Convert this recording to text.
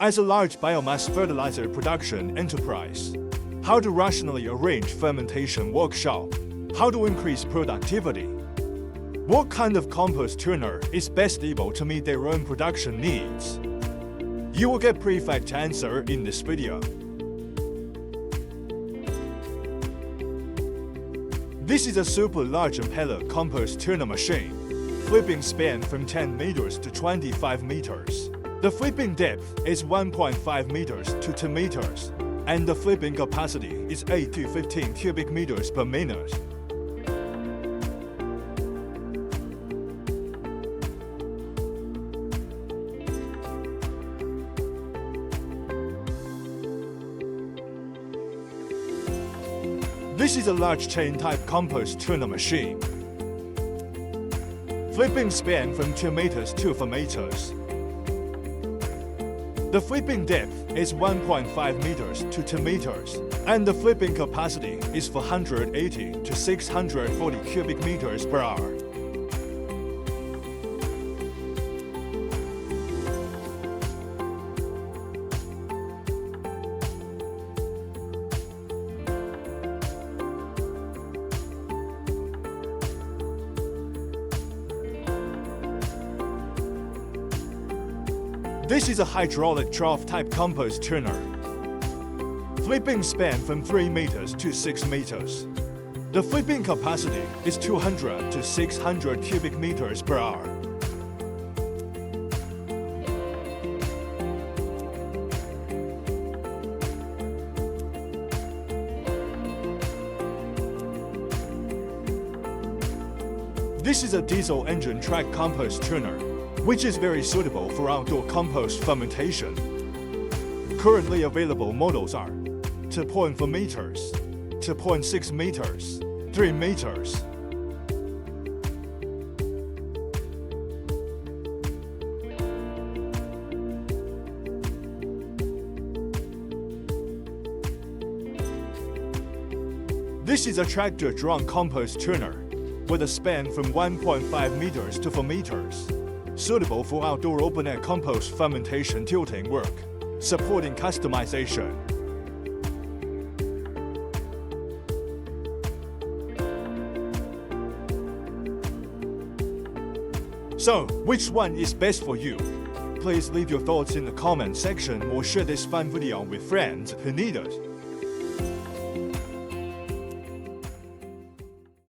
As a large biomass fertilizer production enterprise, how to rationally arrange fermentation workshop, how to increase productivity, what kind of compost turner is best able to meet their own production needs. You will get perfect answer in this video. This is a super large impeller compost turner machine, flipping span from 10 meters to 25 meters. The flipping depth is 1.5 meters to 2 meters, and the flipping capacity is 8 to 15 cubic meters per minute. This is a large chain-type compost turner machine. Flipping span from 2 meters to 4 meters. The flipping depth is 1.5 meters to 2 meters, and the flipping capacity is 480 to 640 cubic meters per hour. This is a hydraulic trough type compost turner. Flipping span from 3 meters to 6 meters. The flipping capacity is 200 to 600 cubic meters per hour. This is a diesel engine track compost turner, which is very suitable for outdoor compost fermentation. Currently available models are 2.4 meters, 2.6 meters, 3 meters. This is a tractor-drawn compost turner with a span from 1.5 meters to 4 meters. Suitable for outdoor open-air compost fermentation tilting work, supporting customization. So, which one is best for you? Please leave your thoughts in the comment section or share this fun video with friends who need it.